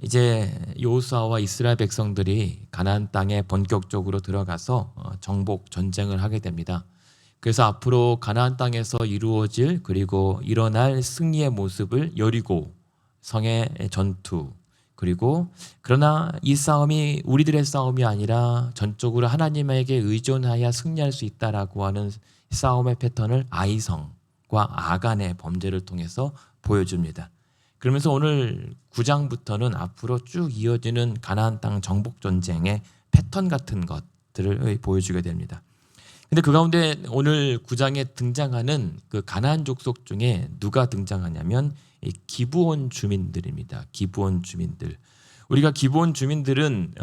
이제 여호수아와 이스라엘 백성들이 가나안 땅에 본격적으로 들어가서 정복 전쟁을 하게 됩니다. 그래서 앞으로 가나안 땅에서 이루어질 그리고 일어날 승리의 모습을 여리고 성의 전투, 그리고 그러나 이 싸움이 우리들의 싸움이 아니라 전적으로 하나님에게 의존하여 승리할 수 있다라고 하는 싸움의 패턴을 아이성과 아간의 범죄를 통해서 보여줍니다. 그러면서 오늘 9장부터는 앞으로 쭉 이어지는 가나안 땅 정복 전쟁의 패턴 같은 것들을 보여주게 됩니다. 근데 그 가운데 오늘 9장에 등장하는 그 가나안 족속 중에 누가 등장하냐면 이 기브온 주민들입니다. 기브온 주민들. 우리가 기브온 주민들은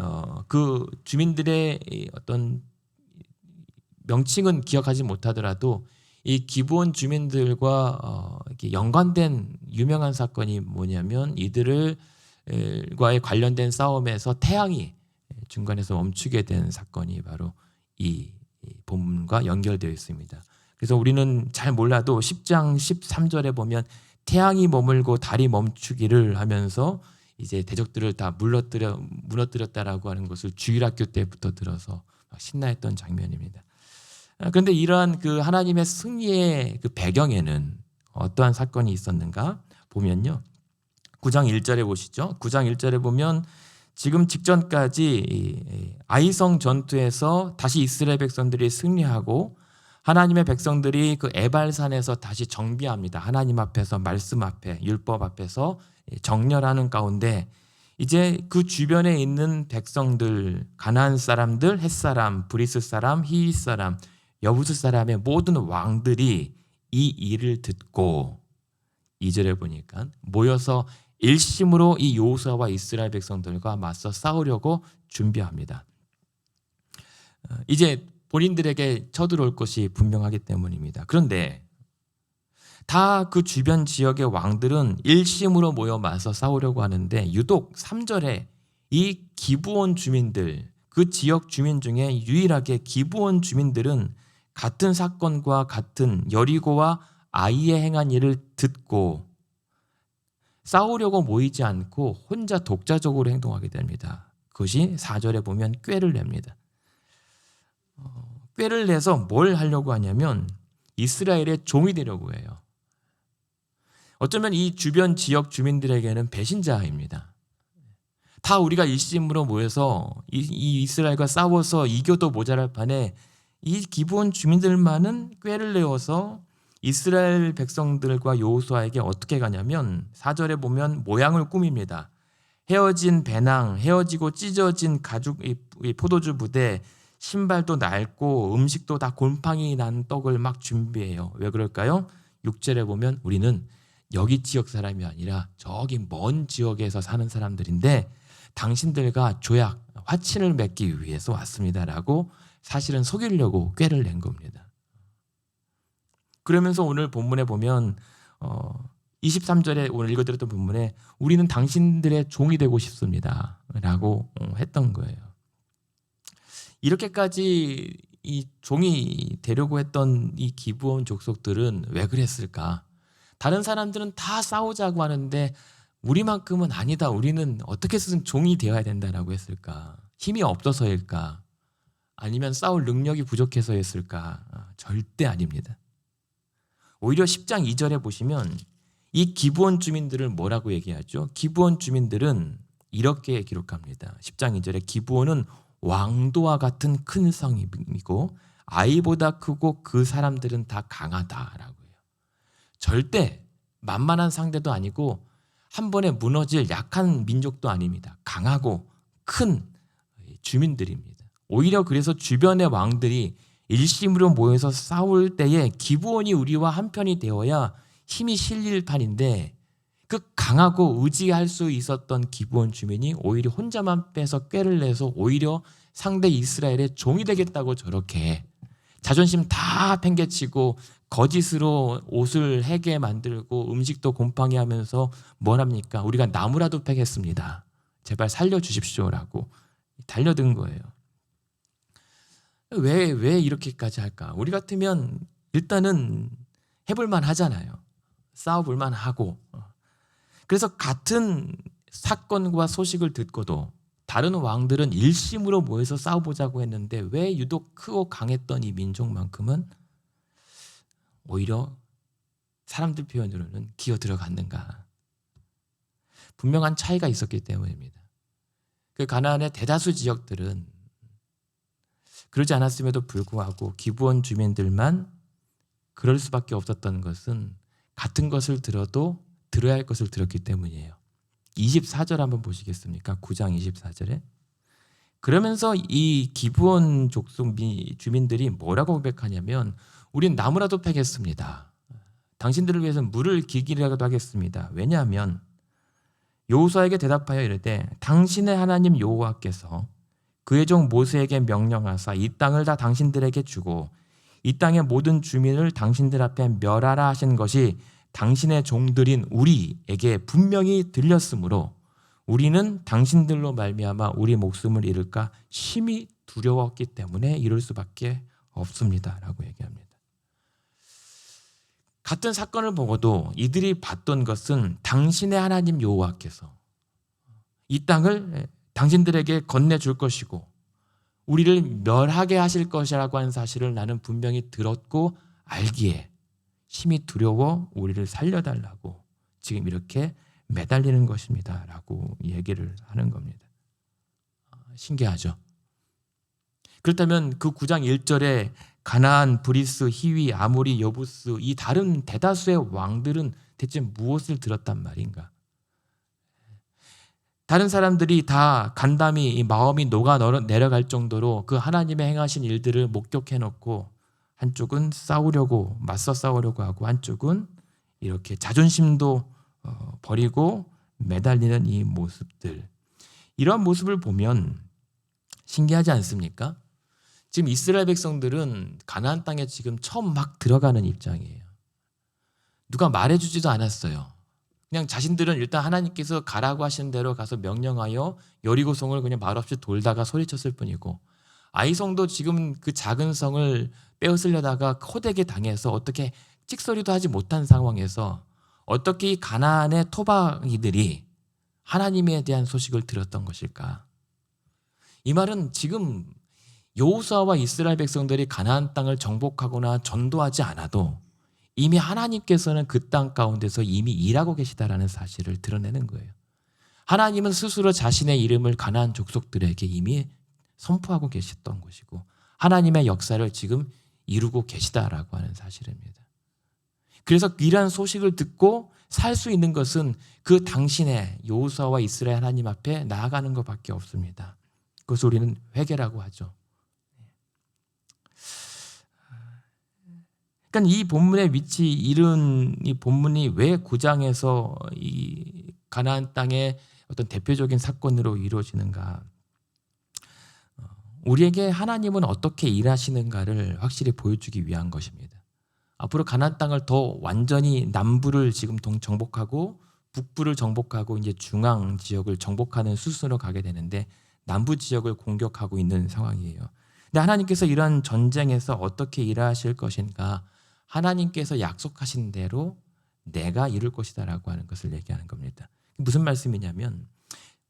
그 주민들의 어떤 명칭은 기억하지 못하더라도 이 기브온 주민들과 이렇게 연관된 유명한 사건이 뭐냐면 이들과의 관련된 싸움에서 태양이 중간에서 멈추게 된 사건이 바로 이 본문과 연결되어 있습니다. 그래서 우리는 잘 몰라도 10장 13절에 보면 태양이 머물고 달이 멈추기를 하면서 이제 대적들을 다 무너뜨렸다라고 하는 것을 주일학교 때부터 들어서 신나했던 장면입니다. 그런데 이러한 그 하나님의 승리의 그 배경에는 어떠한 사건이 있었는가 보면요. 9장 1절에 보시죠. 9장 1절에 보면 지금 직전까지 아이성 전투에서 다시 이스라엘 백성들이 승리하고 하나님의 백성들이 그 에발산에서 다시 정비합니다. 하나님 앞에서 말씀 앞에 율법 앞에서 정렬하는 가운데 이제 그 주변에 있는 백성들, 가나안 사람들, 헷 사람, 브리스 사람, 히윗 사람, 여부스 사람의 모든 왕들이 이 일을 듣고 2절에 보니까 모여서 일심으로 이 여호수아와 이스라엘 백성들과 맞서 싸우려고 준비합니다. 이제 본인들에게 쳐들어올 것이 분명하기 때문입니다. 그런데 다 그 주변 지역의 왕들은 일심으로 모여 맞서 싸우려고 하는데 유독 3절에 이 기브온 주민들, 그 지역 주민 중에 유일하게 기브온 주민들은 같은 사건과 같은 여리고와 아이에 행한 일을 듣고 싸우려고 모이지 않고 혼자 독자적으로 행동하게 됩니다. 그것이 4절에 보면 꾀를 냅니다. 꾀를 내서 뭘 하려고 하냐면 이스라엘의 종이 되려고 해요. 어쩌면 이 주변 지역 주민들에게는 배신자입니다. 다 우리가 일심으로 모여서 이 이스라엘과 싸워서 이겨도 모자랄 판에 이 기브온 주민들만은 꾀를 내어서 이스라엘 백성들과 여호수아에게 어떻게 가냐면 4절에 보면 모양을 꾸밉니다. 헤어진 배낭, 헤어지고 찢어진 가죽 포도주 부대, 신발도 낡고 음식도 다 곰팡이 난 떡을 막 준비해요. 왜 그럴까요? 6절에 보면 우리는 여기 지역 사람이 아니라 저기 먼 지역에서 사는 사람들인데 당신들과 조약, 화친을 맺기 위해서 왔습니다라고 사실은 속이려고 꾀를 낸 겁니다. 그러면서 오늘 본문에 보면 23절에 오늘 읽어드렸던 본문에 우리는 당신들의 종이 되고 싶습니다 라고 했던 거예요. 이렇게까지 이 종이 되려고 했던 이 기브온 족속들은 왜 그랬을까? 다른 사람들은 다 싸우자고 하는데 우리만큼은 아니다. 우리는 어떻게 해서든 종이 되어야 된다라고 했을까? 힘이 없어서일까? 아니면 싸울 능력이 부족해서였을까? 절대 아닙니다. 오히려 10장 2절에 보시면 이 기브온 주민들을 뭐라고 얘기하죠? 기브온 주민들은 이렇게 기록합니다. 10장 2절에 기브온은 왕도와 같은 큰 성이고 아이보다 크고 그 사람들은 다 강하다라고 해요. 절대 만만한 상대도 아니고 한 번에 무너질 약한 민족도 아닙니다. 강하고 큰 주민들입니다. 오히려 그래서 주변의 왕들이 일심으로 모여서 싸울 때에 기브온이 우리와 한편이 되어야 힘이 실릴 판인데 그 강하고 의지할 수 있었던 기브온 주민이 오히려 혼자만 빼서 꾀를 내서 오히려 상대 이스라엘의 종이 되겠다고 저렇게 자존심 다 팽개치고 거짓으로 옷을 해게 만들고 음식도 곰팡이 하면서 뭘 합니까? 우리가 나무라도 패겠습니다. 제발 살려주십시오라고 달려든 거예요. 왜 이렇게까지 할까? 우리 같으면 일단은 해볼만 하잖아요. 싸워볼만 하고. 그래서 같은 사건과 소식을 듣고도 다른 왕들은 일심으로 모여서 싸워보자고 했는데 왜 유독 크고 강했던 이 민족만큼은 오히려 사람들 표현으로는 기어 들어갔는가? 분명한 차이가 있었기 때문입니다. 그 가나안의 대다수 지역들은 그러지 않았음에도 불구하고 기브온 주민들만 그럴 수밖에 없었던 것은 같은 것을 들어도 들어야 할 것을 들었기 때문이에요. 24절 한번 보시겠습니까? 9장 24절에. 그러면서 이 기브온 족속 주민들이 뭐라고 고백하냐면 우린 나무라도 패겠습니다. 당신들을 위해서 물을 기기라도 하겠습니다. 왜냐하면 여호수아에게 대답하여 이르되 당신의 하나님 여호와께서 그의 종 모세에게 명령하사 이 땅을 다 당신들에게 주고 이 땅의 모든 주민을 당신들 앞에 멸하라 하신 것이 당신의 종들인 우리에게 분명히 들렸으므로 우리는 당신들로 말미암아 우리 목숨을 잃을까 심히 두려웠기 때문에 이럴 수밖에 없습니다 라고 얘기합니다. 같은 사건을 보고도 이들이 봤던 것은 당신의 하나님 여호와께서 이 땅을 당신들에게 건네줄 것이고 우리를 멸하게 하실 것이라고 하는 사실을 나는 분명히 들었고 알기에 심히 두려워 우리를 살려달라고 지금 이렇게 매달리는 것입니다 라고 얘기를 하는 겁니다. 신기하죠? 그렇다면 그 9장 1절에 가나안, 브리스, 히위, 아모리, 여부스 이 다른 대다수의 왕들은 대체 무엇을 들었단 말인가? 다른 사람들이 다 간담이 이 마음이 녹아 내려갈 정도로 그 하나님의 행하신 일들을 목격해놓고 한쪽은 싸우려고 맞서 싸우려고 하고 한쪽은 이렇게 자존심도 버리고 매달리는 이 모습들, 이런 모습을 보면 신기하지 않습니까? 지금 이스라엘 백성들은 가나안 땅에 지금 처음 막 들어가는 입장이에요. 누가 말해주지도 않았어요. 그냥 자신들은 일단 하나님께서 가라고 하신 대로 가서 명령하여 여리고성을 그냥 말없이 돌다가 소리쳤을 뿐이고 아이성도 지금 그 작은 성을 빼앗으려다가 호되게 당해서 어떻게 찍소리도 하지 못한 상황에서 어떻게 이 가나안의 토박이들이 하나님에 대한 소식을 들었던 것일까? 이 말은 지금 여호수아와 이스라엘 백성들이 가나안 땅을 정복하거나 전도하지 않아도 이미 하나님께서는 그 땅 가운데서 이미 일하고 계시다라는 사실을 드러내는 거예요. 하나님은 스스로 자신의 이름을 가나안 족속들에게 이미 선포하고 계셨던 것이고 하나님의 역사를 지금 이루고 계시다라고 하는 사실입니다. 그래서 이러한 소식을 듣고 살 수 있는 것은 그 당신의 여호수아와 이스라엘 하나님 앞에 나아가는 것밖에 없습니다. 그것을 우리는 회개라고 하죠. 그러니까 이 본문의 위치, 이런 이 본문이 왜 9장에서 이 가나안 땅의 어떤 대표적인 사건으로 이루어지는가? 우리에게 하나님은 어떻게 일하시는가를 확실히 보여주기 위한 것입니다. 앞으로 가나안 땅을 더 완전히 남부를 지금 정복하고 북부를 정복하고 이제 중앙 지역을 정복하는 수순으로 가게 되는데 남부 지역을 공격하고 있는 상황이에요. 근데 하나님께서 이러한 전쟁에서 어떻게 일하실 것인가? 하나님께서 약속하신 대로 내가 이룰 것이다라고 하는 것을 얘기하는 겁니다. 무슨 말씀이냐면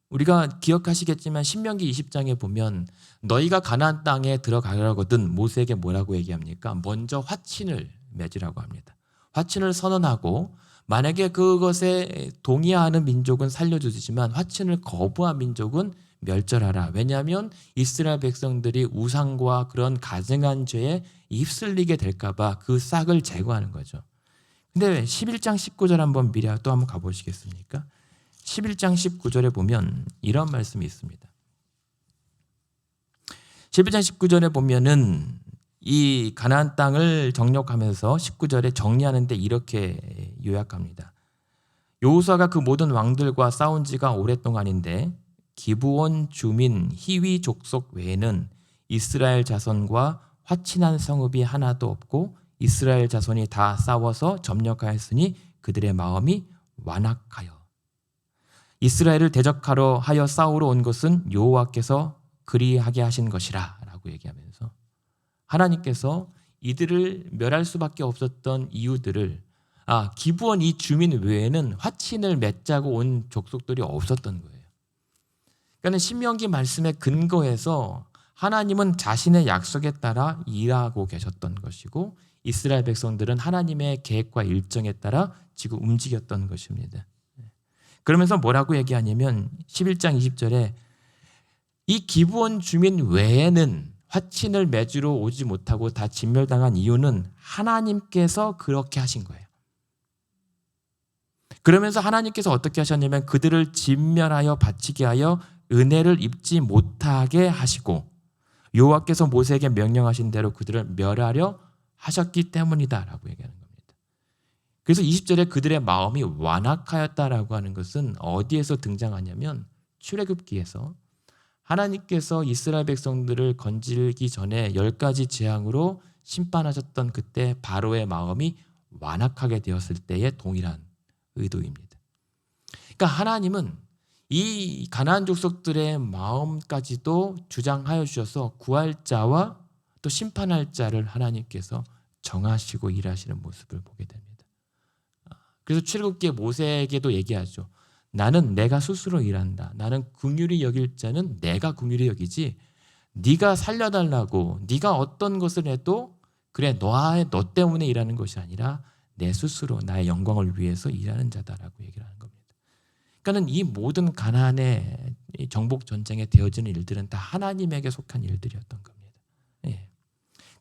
우리가 기억하시겠지만 신명기 20장에 보면 너희가 가나안 땅에 들어가려거든 모세에게 뭐라고 얘기합니까? 먼저 화친을 맺으라고 합니다. 화친을 선언하고 만약에 그것에 동의하는 민족은 살려주지만 화친을 거부한 민족은 멸절하라. 왜냐하면 이스라엘 백성들이 우상과 그런 가증한 죄에 휩쓸리게 될까 봐 그 싹을 제거하는 거죠. 근데 11장 19절 한번 미리 또 한번 가보시겠습니까? 11장 19절에 보면 이런 말씀이 있습니다. 11장 19절에 보면은 이 가나안 땅을 정력하면서 19절에 정리하는데 이렇게 요약합니다. 여호수아가 그 모든 왕들과 싸운 지가 오랫동안인데 기브온 주민 히위 족속 외에는 이스라엘 자손과 화친한 성읍이 하나도 없고 이스라엘 자손이 다 싸워서 점령하였으니 그들의 마음이 완악하여 이스라엘을 대적하러 하여 싸우러 온 것은 여호와께서 그리하게 하신 것이라 라고 얘기하면서 하나님께서 이들을 멸할 수밖에 없었던 이유들을 기브온 이 주민 외에는 화친을 맺자고 온 족속들이 없었던 거예요. 그러니까 신명기 말씀에 근거해서 하나님은 자신의 약속에 따라 일하고 계셨던 것이고 이스라엘 백성들은 하나님의 계획과 일정에 따라 지금 움직였던 것입니다. 그러면서 뭐라고 얘기하냐면 11장 20절에 이 기브온 주민 외에는 화친을 맺으러 오지 못하고 다 진멸당한 이유는 하나님께서 그렇게 하신 거예요. 그러면서 하나님께서 어떻게 하셨냐면 그들을 진멸하여 바치게 하여 은혜를 입지 못하게 하시고 여호와께서 모세에게 명령하신 대로 그들을 멸하려 하셨기 때문이다라고 얘기하는 겁니다. 그래서 20절에 그들의 마음이 완악하였다라고 하는 것은 어디에서 등장하냐면 출애굽기에서 하나님께서 이스라엘 백성들을 건지기 전에 10가지 재앙으로 심판하셨던 그때 바로의 마음이 완악하게 되었을 때의 동일한 의도입니다. 그러니까 하나님은 이 가나안 족속들의 마음까지도 주장하여 주셔서 구할 자와 또 심판할 자를 하나님께서 정하시고 일하시는 모습을 보게 됩니다. 그래서 출애굽기에 모세에게도 얘기하죠. 나는 내가 스스로 일한다. 나는 긍휼히 여길 자는 내가 긍휼히 여기지 네가 살려달라고 네가 어떤 것을 해도 그래 너 때문에 일하는 것이 아니라 내 스스로 나의 영광을 위해서 일하는 자다라고 얘기를 하는 겁니다. 그러니까 이 모든 가나안의 정복 전쟁에 되어지는 일들은 다 하나님에게 속한 일들이었던 겁니다. 예.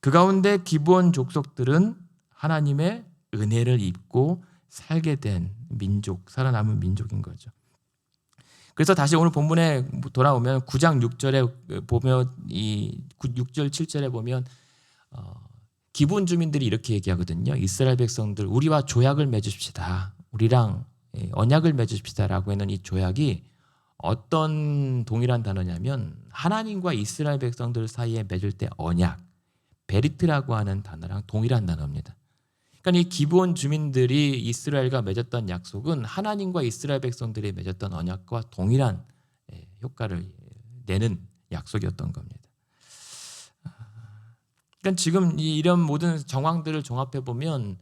그 가운데 기브온 족속들은 하나님의 은혜를 입고 살게 된 민족, 살아남은 민족인 거죠. 그래서 다시 오늘 본문에 돌아오면 9장 6절에 보면 이 6절 7절에 보면 기브온 주민들이 이렇게 얘기하거든요. 이스라엘 백성들 우리와 조약을 맺으십시다. 우리랑 언약을 맺으십시다라고 하는 이 조약이 어떤 동일한 단어냐면 하나님과 이스라엘 백성들 사이에 맺을 때 언약, 베리트라고 하는 단어랑 동일한 단어입니다. 그러니까 이 기브온 주민들이 이스라엘과 맺었던 약속은 하나님과 이스라엘 백성들이 맺었던 언약과 동일한 효과를 내는 약속이었던 겁니다. 그러니까 지금 이런 모든 정황들을 종합해 보면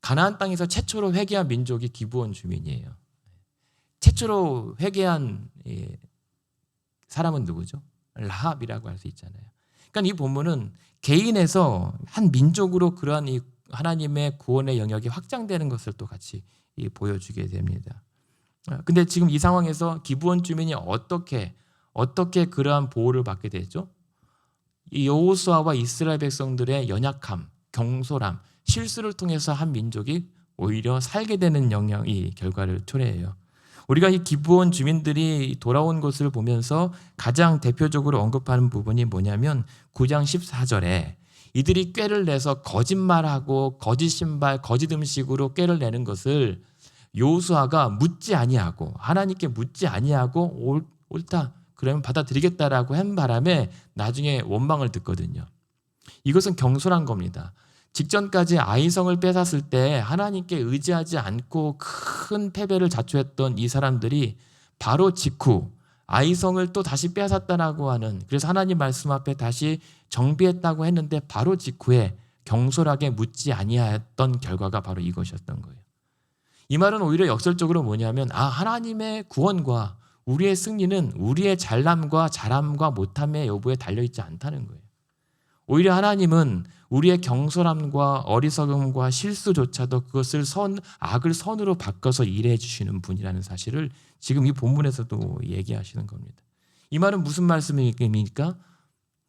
가나안 땅에서 최초로 회개한 민족이 기브온 주민이에요. 최초로 회개한 사람은 누구죠? 라합이라고 할 수 있잖아요. 그러니까 이 본문은 개인에서 한 민족으로 그러한 이 하나님의 구원의 영역이 확장되는 것을 또 같이 보여주게 됩니다. 근데 지금 이 상황에서 기브온 주민이 어떻게 그러한 보호를 받게 되죠? 이 여호수아와 이스라엘 백성들의 연약함, 경솔함, 실수를 통해서 한 민족이 오히려 살게 되는 영향이 결과를 초래해요. 우리가 이 기브온 주민들이 돌아온 것을 보면서 가장 대표적으로 언급하는 부분이 뭐냐면 9장 14절에 이들이 꾀를 내서 거짓말하고 거짓 신발, 거짓 음식으로 꾀를 내는 것을 여호수아가 묻지 아니하고 하나님께 묻지 아니하고 옳다 그러면 받아들이겠다라고 한 바람에 나중에 원망을 듣거든요. 이것은 경솔한 겁니다. 직전까지 아이성을 뺏었을 때 하나님께 의지하지 않고 큰 패배를 자초했던 이 사람들이 바로 직후 아이성을 또 다시 뺏었다라고 하는, 그래서 하나님 말씀 앞에 다시 정비했다고 했는데 바로 직후에 경솔하게 묻지 아니하였던 결과가 바로 이것이었던 거예요. 이 말은 오히려 역설적으로 뭐냐면 하나님의 구원과 우리의 승리는 우리의 잘남과 잘함과 못함의 여부에 달려있지 않다는 거예요. 오히려 하나님은 우리의 경솔함과 어리석음과 실수조차도 그것을 악을 선으로 바꿔서 일해 주시는 분이라는 사실을 지금 이 본문에서도 얘기하시는 겁니다. 이 말은 무슨 말씀입니까?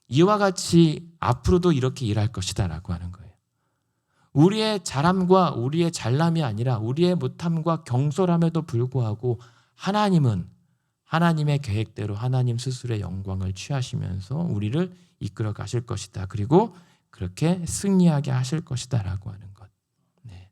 이와 같이 앞으로도 이렇게 일할 것이다 라고 하는 거예요. 우리의 잘함과 우리의 잘남이 아니라 우리의 못함과 경솔함에도 불구하고 하나님은 하나님의 계획대로 하나님 스스로의 영광을 취하시면서 우리를 이끌어 가실 것이다. 그리고 그렇게 승리하게 하실 것이다 라고 하는 것. 네.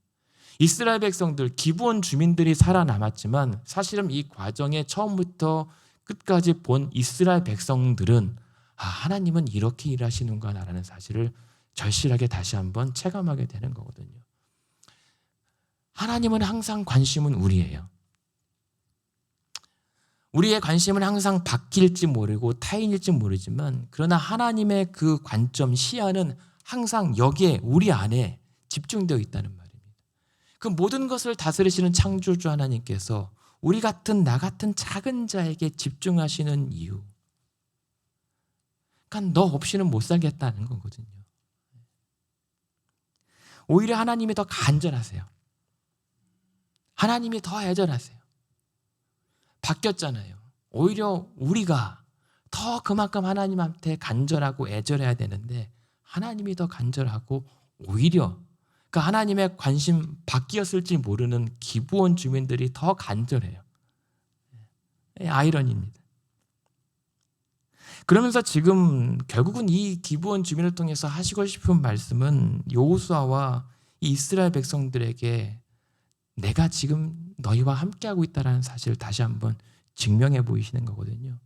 이스라엘 백성들, 기브온 주민들이 살아남았지만 사실은 이 과정에 처음부터 끝까지 본 이스라엘 백성들은 하나님은 이렇게 일하시는구나라는 사실을 절실하게 다시 한번 체감하게 되는 거거든요. 하나님은 항상 관심은 우리예요. 우리의 관심은 항상 바뀔지 모르고 타인일지 모르지만 그러나 하나님의 그 관점, 시야는 항상 여기에 우리 안에 집중되어 있다는 말입니다. 그 모든 것을 다스리시는 창조주 하나님께서 우리 같은 나 같은 작은 자에게 집중하시는 이유, 그러니까 너 없이는 못 살겠다는 거거든요. 오히려 하나님이 더 간절하세요. 하나님이 더 애절하세요. 바뀌었잖아요. 오히려 우리가 더 그만큼 하나님한테 간절하고 애절해야 되는데 하나님이 더 간절하고 오히려 그 하나님의 관심 바뀌었을지 모르는 기브온 주민들이 더 간절해요. 아이러니입니다. 그러면서 지금 결국은 이 기브온 주민을 통해서 하시고 싶은 말씀은 여호수아와 이 이스라엘 백성들에게 내가 지금 너희와 함께하고 있다는 사실을 다시 한번 증명해 보이시는 거거든요.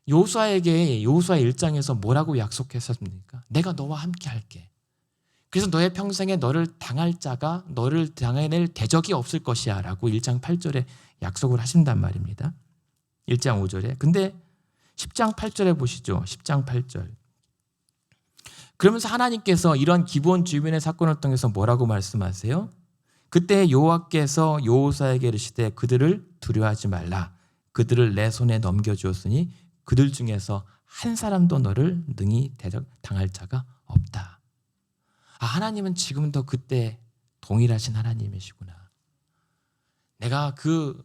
여호수아에게 여호수아 1장에서 뭐라고 약속했습니까? 내가 너와 함께할게. 그래서 너의 평생에 너를 당할 자가 너를 당해낼 대적이 없을 것이야 라고 1장 8절에 약속을 하신단 말입니다. 1장 5절에. 근데 10장 8절에 보시죠. 10장 8절. 그러면서 하나님께서 이런 기브온 주민의 사건을 통해서 뭐라고 말씀하세요? 그때 여호와께서 여호수아에게 이르시되 그들을 두려워하지 말라. 그들을 내 손에 넘겨주었으니 그들 중에서 한 사람도 너를 능히 당할 자가 없다. 하나님은 지금도 그때 동일하신 하나님이시구나. 내가 그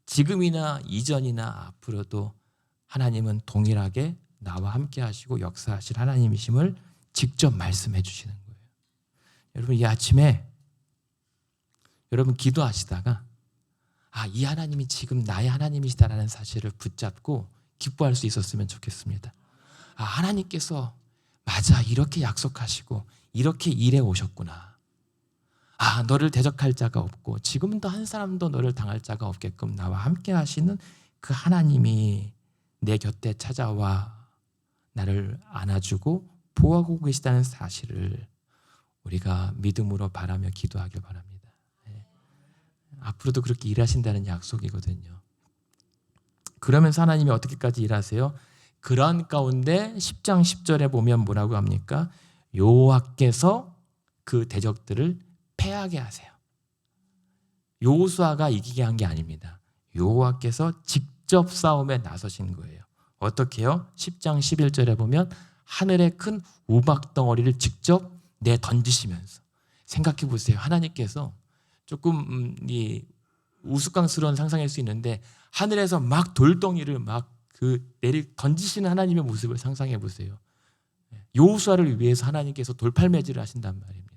지금이나 이전이나 앞으로도 하나님은 동일하게 나와 함께 하시고 역사하실 하나님이심을 직접 말씀해 주시는 거예요. 여러분 이 아침에 여러분 기도하시다가 이 하나님이 지금 나의 하나님이시다라는 사실을 붙잡고 기뻐할 수 있었으면 좋겠습니다. 하나님께서 맞아 이렇게 약속하시고 이렇게 일해 오셨구나. 너를 대적할 자가 없고 지금도 한 사람도 너를 당할 자가 없게끔 나와 함께 하시는 그 하나님이 내 곁에 찾아와 나를 안아주고 보호하고 계시다는 사실을 우리가 믿음으로 바라며 기도하길 바랍니다. 앞으로도 그렇게 일하신다는 약속이거든요. 그러면서 하나님이 어떻게까지 일하세요? 그런 가운데 10장 10절에 보면 뭐라고 합니까? 여호와께서 그 대적들을 패하게 하세요. 여호수아가 이기게 한 게 아닙니다. 여호와께서 직접 싸움에 나서신 거예요. 어떻게 해요? 10장 11절에 보면 하늘의 큰 우박 덩어리를 직접 내던지시면서 생각해 보세요. 하나님께서 조금 우스꽝스러운 상상일 수 있는데 하늘에서 막 돌덩이를 막 던지시는 하나님의 모습을 상상해 보세요. 여호수아를 위해서 하나님께서 돌팔매질을 하신단 말입니다.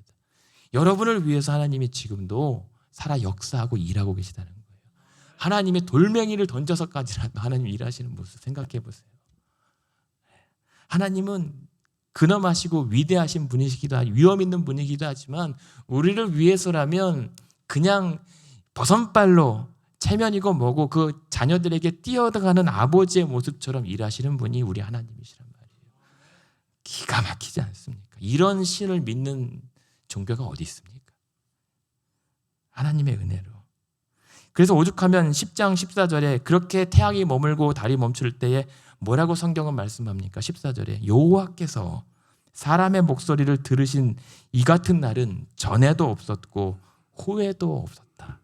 여러분을 위해서 하나님이 지금도 살아 역사하고 일하고 계시다는 거예요. 하나님의 돌멩이를 던져서까지라도 하나님 일하시는 모습 생각해 보세요. 하나님은 근엄하시고 위대하신 분이시기도 하고 위험 있는 분이기도 하지만 우리를 위해서라면 그냥 버선발로 체면이고 뭐고 그 자녀들에게 뛰어가는 아버지의 모습처럼 일하시는 분이 우리 하나님이시란 말이에요. 기가 막히지 않습니까? 이런 신을 믿는 종교가 어디 있습니까? 하나님의 은혜로. 그래서 오죽하면 10장 14절에 그렇게 태양이 머물고 달이 멈출 때에 뭐라고 성경은 말씀합니까? 14절에 여호와께서 사람의 목소리를 들으신 이 같은 날은 전에도 없었고 후에도 없었다.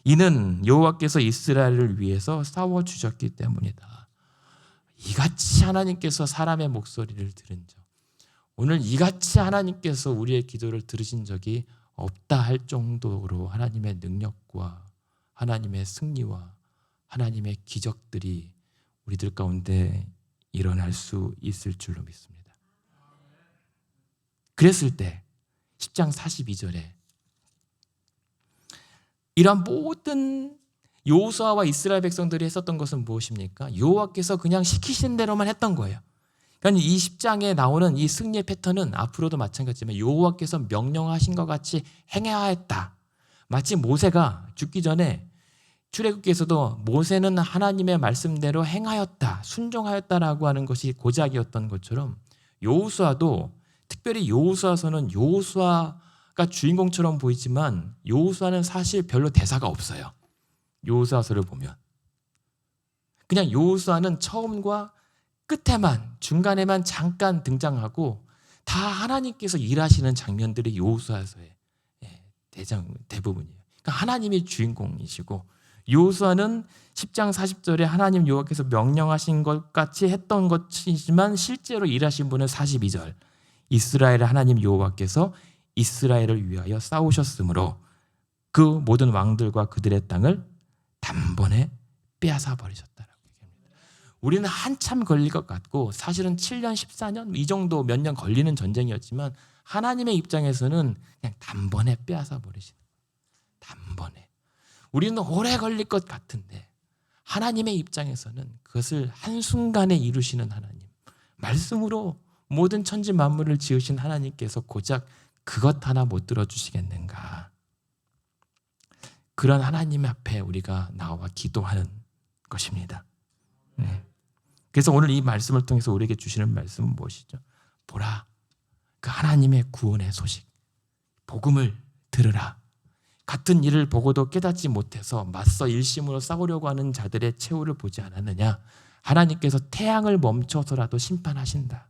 이는 여호와께서 이스라엘을 위해서 싸워주셨기 때문이다. 이같이 하나님께서 사람의 목소리를 들은 적, 오늘 이같이 하나님께서 우리의 기도를 들으신 적이 없다 할 정도로 하나님의 능력과 하나님의 승리와 하나님의 기적들이 우리들 가운데 일어날 수 있을 줄로 믿습니다. 그랬을 때 10장 42절에 이러한 모든 여호수아와 이스라엘 백성들이 했었던 것은 무엇입니까? 여호와께서 그냥 시키신 대로만 했던 거예요. 그러니까 이 10장에 나오는 이 승리의 패턴은 앞으로도 마찬가지지만 여호와께서 명령하신 것 같이 행해야 했다. 마치 모세가 죽기 전에 출애굽기에서도 모세는 하나님의 말씀대로 행하였다, 순종하였다라고 하는 것이 고작이었던 것처럼 여호수아도 특별히 여호수아서는 여호수아가 주인공처럼 보이지만 여호수아는 사실 별로 대사가 없어요. 여호수아서를 보면 그냥 여호수아는 처음과 끝에만 중간에만 잠깐 등장하고 다 하나님께서 일하시는 장면들이 여호수아서에 대부분이에요. 그러니까 하나님이 주인공이시고 여호수아는 10장 40절에 하나님 여호와께서 명령하신 것 같이 했던 것이지만 실제로 일하신 분은 42절 이스라엘의 하나님 여호와께서 이스라엘을 위하여 싸우셨으므로 그 모든 왕들과 그들의 땅을 단번에 빼앗아 버리셨다라고 얘기합니다. 우리는 한참 걸릴 것 같고 사실은 7년, 14년 이 정도 몇 년 걸리는 전쟁이었지만 하나님의 입장에서는 그냥 단번에 빼앗아 버리시는 거예요. 단번에. 우리는 오래 걸릴 것 같은데 하나님의 입장에서는 그것을 한순간에 이루시는 하나님. 말씀으로 모든 천지 만물을 지으신 하나님께서 고작 그것 하나 못 들어주시겠는가. 그런 하나님 앞에 우리가 나와 기도하는 것입니다. 그래서 오늘 이 말씀을 통해서 우리에게 주시는 말씀은 무엇이죠? 보라, 그 하나님의 구원의 소식, 복음을 들으라. 같은 일을 보고도 깨닫지 못해서 맞서 일심으로 싸우려고 하는 자들의 최후를 보지 않았느냐? 하나님께서 태양을 멈춰서라도 심판하신다.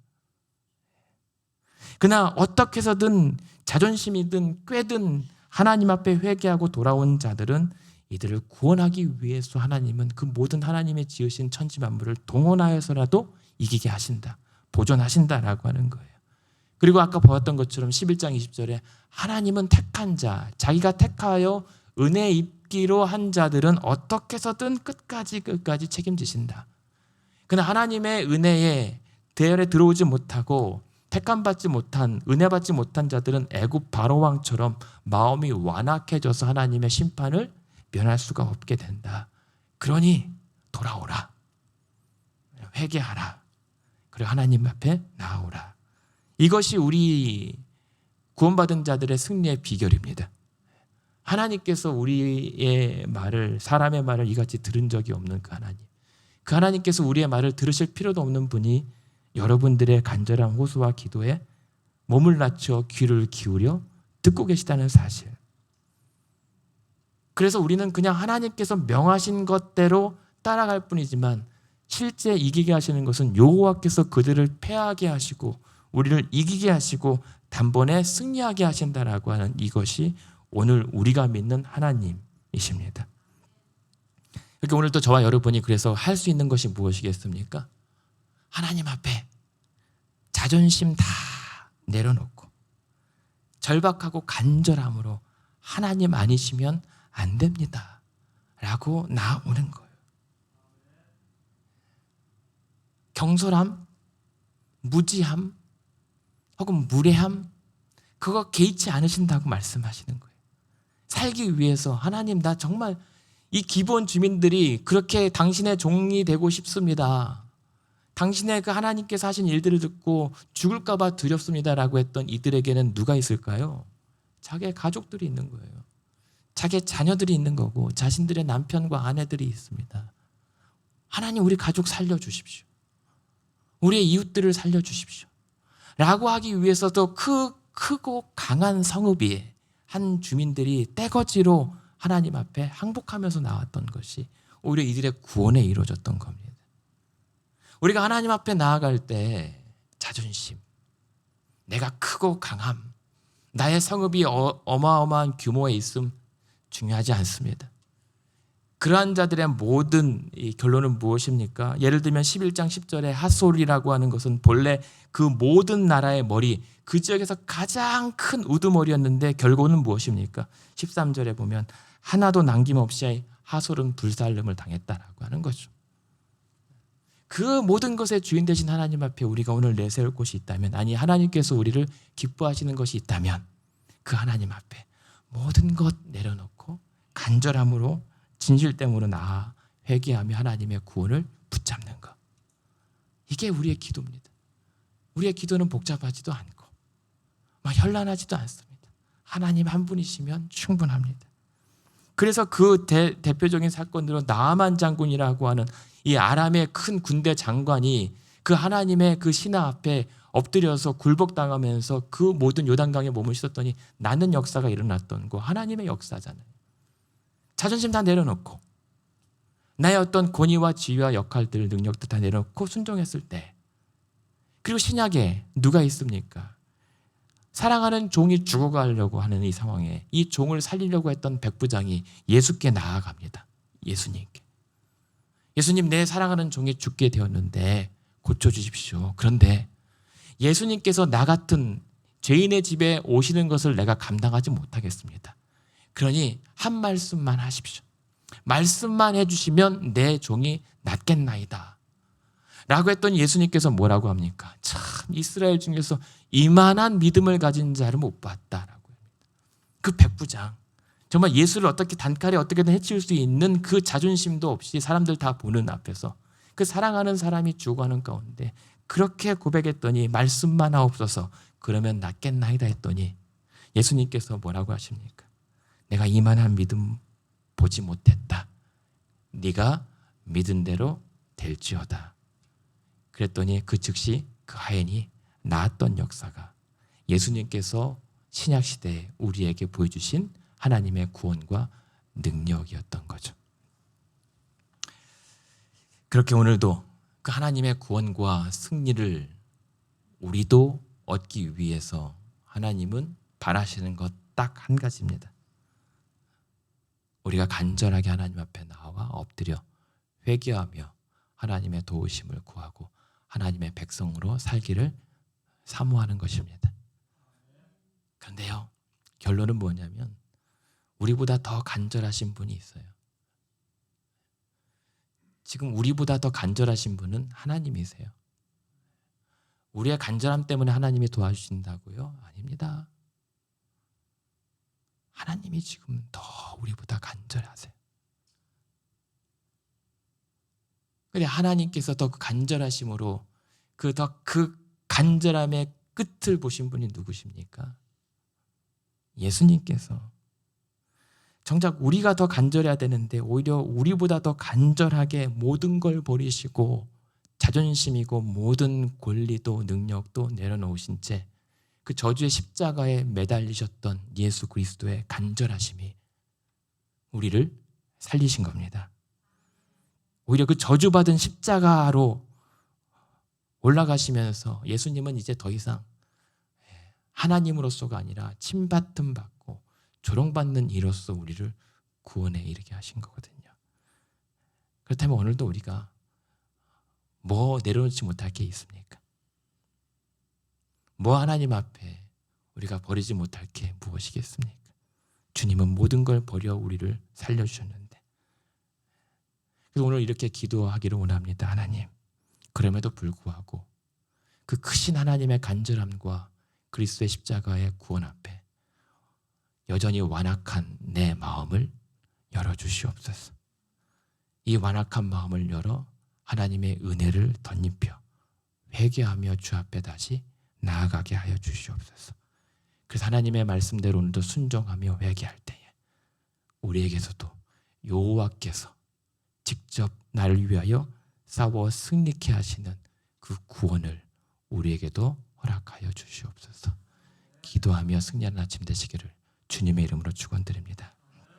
그러나 어떻게 해서든 자존심이든 꾀든 하나님 앞에 회개하고 돌아온 자들은 이들을 구원하기 위해서 하나님은 그 모든 하나님의 지으신 천지 만물을 동원하여서라도 이기게 하신다. 보존하신다라고 하는 거예요. 그리고 아까 보았던 것처럼 11장 20절에 하나님은 택한 자, 자기가 택하여 은혜 입기로 한 자들은 어떻게 해서든 끝까지 책임지신다. 그러나 하나님의 은혜에 대열에 들어오지 못하고 택함받지 못한, 은혜 받지 못한 자들은 애굽 바로왕처럼 마음이 완악해져서 하나님의 심판을 면할 수가 없게 된다. 그러니 돌아오라. 회개하라. 그리고 하나님 앞에 나아오라. 이것이 우리 구원받은 자들의 승리의 비결입니다. 하나님께서 우리의 말을, 사람의 말을 이같이 들은 적이 없는 그 하나님. 그 하나님께서 우리의 말을 들으실 필요도 없는 분이 여러분들의 간절한 호소와 기도에 몸을 낮춰 귀를 기울여 듣고 계시다는 사실. 그래서 우리는 그냥 하나님께서 명하신 것대로 따라갈 뿐이지만 실제 이기게 하시는 것은 여호와께서 그들을 패하게 하시고 우리를 이기게 하시고 단번에 승리하게 하신다라고 하는 이것이 오늘 우리가 믿는 하나님이십니다. 그러니까 오늘 또 저와 여러분이 그래서 할 수 있는 것이 무엇이겠습니까? 하나님 앞에 자존심 다 내려놓고 절박하고 간절함으로 하나님 아니시면 안 됩니다 라고 나오는 거예요. 경솔함, 무지함 혹은 무례함 그거 개의치 않으신다고 말씀하시는 거예요. 살기 위해서 하나님 나 정말 이 기본 주민들이 그렇게 당신의 종이 되고 싶습니다. 당신의 그 하나님께서 하신 일들을 듣고 죽을까 봐 두렵습니다라고 했던 이들에게는 누가 있을까요? 자기의 가족들이 있는 거예요. 자기의 자녀들이 있는 거고 자신들의 남편과 아내들이 있습니다. 하나님 우리 가족 살려주십시오. 우리의 이웃들을 살려주십시오. 라고 하기 위해서도 크고 강한 성읍이 한 주민들이 떼거지로 하나님 앞에 항복하면서 나왔던 것이 오히려 이들의 구원에 이루어졌던 겁니다. 우리가 하나님 앞에 나아갈 때 자존심, 내가 크고 강함, 나의 성읍이 어마어마한 규모에 있음 중요하지 않습니다. 그러한 자들의 모든 이 결론은 무엇입니까? 예를 들면 11장 10절에 핫솔이라고 하는 것은 본래 그 모든 나라의 머리, 그 지역에서 가장 큰 우두머리였는데 결과는 무엇입니까? 13절에 보면 하나도 남김없이 핫솔은 불살름을 당했다라고 하는 거죠. 그 모든 것의 주인 되신 하나님 앞에 우리가 오늘 내세울 곳이 있다면, 아니 하나님께서 우리를 기뻐하시는 것이 있다면 그 하나님 앞에 모든 것 내려놓고 간절함으로 진실됨으로 나아 회개하며 하나님의 구원을 붙잡는 것. 이게 우리의 기도입니다. 우리의 기도는 복잡하지도 않고 막 현란하지도 않습니다. 하나님 한 분이시면 충분합니다. 그래서 그 대표적인 사건으로 나아만 장군이라고 하는 이 아람의 큰 군대 장관이 그 하나님의 그 신하 앞에 엎드려서 굴복당하면서 그 모든 요단강에 몸을 씻었더니 낫는 역사가 일어났던 거 하나님의 역사잖아요. 자존심 다 내려놓고 나의 어떤 권위와 지위와 역할들, 능력들 다 내려놓고 순종했을 때, 그리고 신약에 누가 있습니까? 사랑하는 종이 죽어가려고 하는 이 상황에 이 종을 살리려고 했던 백부장이 예수께 나아갑니다. 예수님께. 예수님, 내 사랑하는 종이 죽게 되었는데 고쳐주십시오. 그런데 예수님께서 나 같은 죄인의 집에 오시는 것을 내가 감당하지 못하겠습니다. 그러니 한 말씀만 하십시오. 말씀만 해주시면 내 종이 낫겠나이다. 라고 했더니 예수님께서 뭐라고 합니까? 참, 이스라엘 중에서 이만한 믿음을 가진 자를 못 봤다라고 합니다. 그 백부장, 정말 예수를 어떻게 단칼에 어떻게든 해치울 수 있는 그 자존심도 없이 사람들 다 보는 앞에서 그 사랑하는 사람이 죽어가는 가운데 그렇게 고백했더니 말씀만 하옵소서, 그러면 낫겠나이다 했더니 예수님께서 뭐라고 하십니까? 내가 이만한 믿음 보지 못했다. 네가 믿은 대로 될지어다. 그랬더니 그 즉시 그 하인이 나았던 역사가 예수님께서 신약시대에 우리에게 보여주신 하나님의 구원과 능력이었던 거죠. 그렇게 오늘도 그 하나님의 구원과 승리를 우리도 얻기 위해서 하나님은 바라시는 것 딱 한 가지입니다. 우리가 간절하게 하나님 앞에 나와 엎드려 회개하며 하나님의 도우심을 구하고 하나님의 백성으로 살기를 사모하는 것입니다. 그런데요, 결론은 뭐냐면 우리보다 더 간절하신 분이 있어요. 지금 우리보다 더 간절하신 분은 하나님이세요. 우리의 간절함 때문에 하나님이 도와주신다고요? 아닙니다. 하나님이 지금 더 우리보다 간절하세요. 근데 하나님께서 더 간절하심으로 그 간절함의 끝을 보신 분이 누구십니까? 예수님께서. 정작 우리가 더 간절해야 되는데 오히려 우리보다 더 간절하게 모든 걸 버리시고 자존심이고 모든 권리도 능력도 내려놓으신 채 그 저주의 십자가에 매달리셨던 예수 그리스도의 간절하심이 우리를 살리신 겁니다. 오히려 그 저주받은 십자가로 올라가시면서 예수님은 이제 더 이상 하나님으로서가 아니라 침받음 받고 조롱받는 이로써 우리를 구원에 이르게 하신 거거든요. 그렇다면 오늘도 우리가 뭐 내려놓지 못할 게 있습니까? 뭐 하나님 앞에 우리가 버리지 못할 게 무엇이겠습니까? 주님은 모든 걸 버려 우리를 살려주셨는데, 그래서 오늘 이렇게 기도하기를 원합니다. 하나님, 그럼에도 불구하고 그 크신 하나님의 간절함과 그리스도의 십자가의 구원 앞에 여전히 완악한 내 마음을 열어주시옵소서. 이 완악한 마음을 열어 하나님의 은혜를 덧입혀 회개하며 주 앞에 다시 나아가게 하여 주시옵소서. 그래서 하나님의 말씀대로 오늘도 순종하며 회개할 때에 우리에게서도 여호와께서 직접 나를 위하여 싸워 승리케 하시는 그 구원을 우리에게도 허락하여 주시옵소서. 기도하며 승리하는 아침 되시기를 주님의 이름으로 축원드립니다.